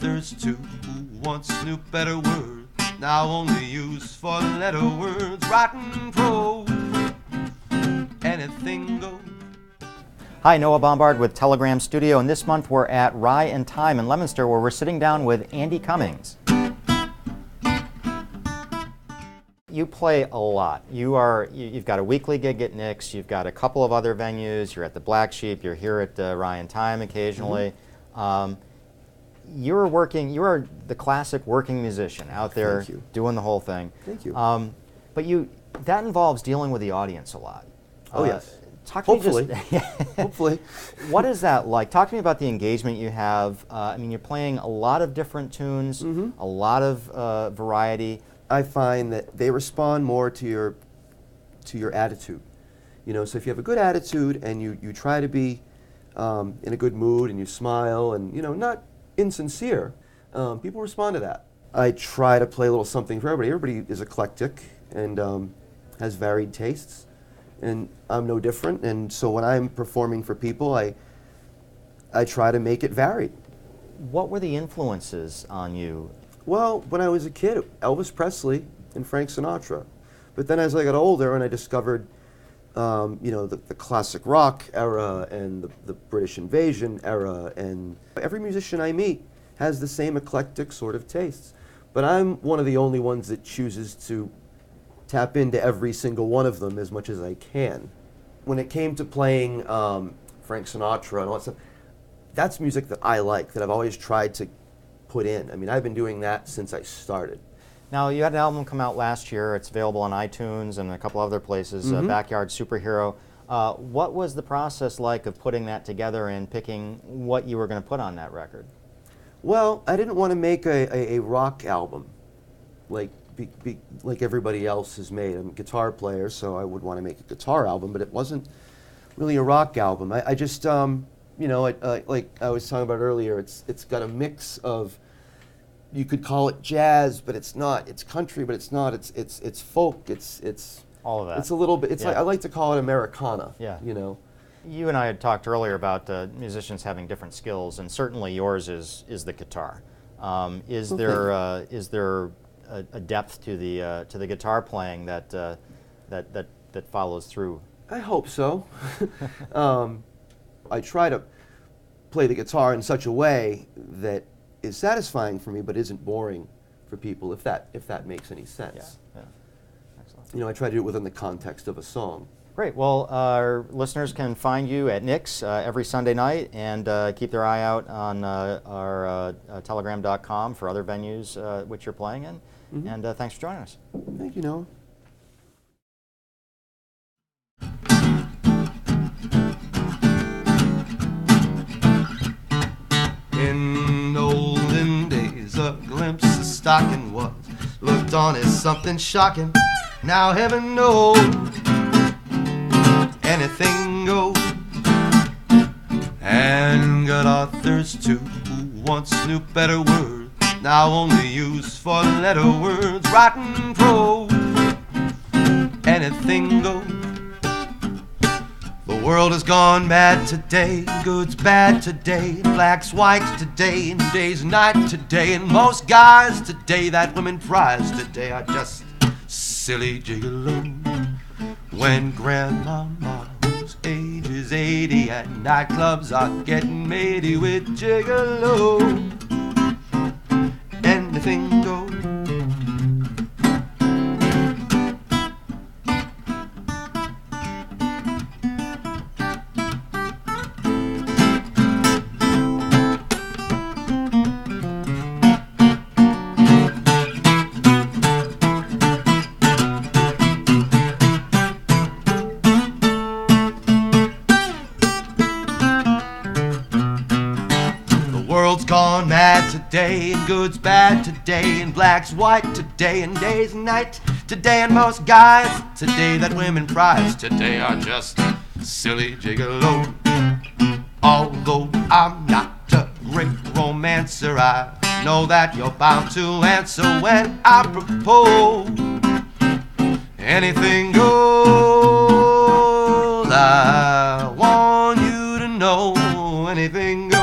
authors too, who once knew better words, now only used for letter words, writing prose, anything goes. Hi, Noah Bombard with Telegram Studio, and this month we're at Rye and Thyme in Leominster, where we're sitting down with Andy Cummings. You play a lot. You've got a weekly gig at Nick's, you've got a couple of other venues, you're at the Black Sheep, you're here at Rye and Thyme occasionally. You are the classic working musician out there doing the whole thing. Thank you. But that involves dealing with the audience a lot. Oh, yes. Hopefully. Hopefully. What is that like? Talk to me about the engagement you have. I mean, you're playing a lot of different tunes, a lot of variety. I find that they respond more to your attitude. You know, so if you have a good attitude and you try to be in a good mood and you smile and, you know, not insincere, people respond to that. I try to play a little something for everybody. Everybody is eclectic and has varied tastes, and I'm no different. And so when I'm performing for people, I try to make it varied. What were the influences on you? Well, when I was a kid, Elvis Presley and Frank Sinatra. But then as I got older and I discovered, you know, the classic rock era and the British invasion era, and every musician I meet has the same eclectic sort of tastes. But I'm one of the only ones that chooses to tap into every single one of them as much as I can. When it came to playing Frank Sinatra and all that stuff, that's music that I like, that I've always tried to put in. I mean, I've been doing that since I started. Now, you had an album come out last year. It's available on iTunes and a couple other places, Backyard Superhero. What was the process like of putting that together and picking what you were going to put on that record? Well, I didn't want to make a rock album like everybody else has made. I'm a guitar player, so I would want to make a guitar album, but it wasn't really a rock album. I just, you know, like I was talking about earlier, it's got a mix of, you could call it jazz, but it's not. It's country, but it's not. It's folk. It's all of that. It's a little bit. It's like, I like to call it Americana. Yeah. You know. You and I had talked earlier about musicians having different skills, and certainly yours is the guitar. Is there a depth to the guitar playing that follows through? I hope so. I try to play the guitar in such a way that is satisfying for me, but isn't boring for people, if that makes any sense. Yeah. Excellent. You know, I try to do it within the context of a song. Great. Well, our listeners can find you at Nick's every Sunday night, and keep their eye out on our telegram.com for other venues which you're playing in. And thanks for joining us. Thank you, Noah. In olden days, a glimpse of stocking was looked on as something shocking. Now heaven knows anything goes. And good authors too, who once knew better words, now only used for letter words, writing prose, anything goes. The world has gone mad today, good's bad today, black's white today, and day's night today, and most guys today that women prize today are just silly gigolos. When grandmama whose age is 80 and nightclubs are getting matey with gigolo, anything goes. Gone mad today, and good's bad today, and black's white today, and day's night today, and most guys today that women prize today are just silly gigolo. Although I'm not a great romancer, I know that you're bound to answer when I propose. Anything goes. I want you to know anything goes.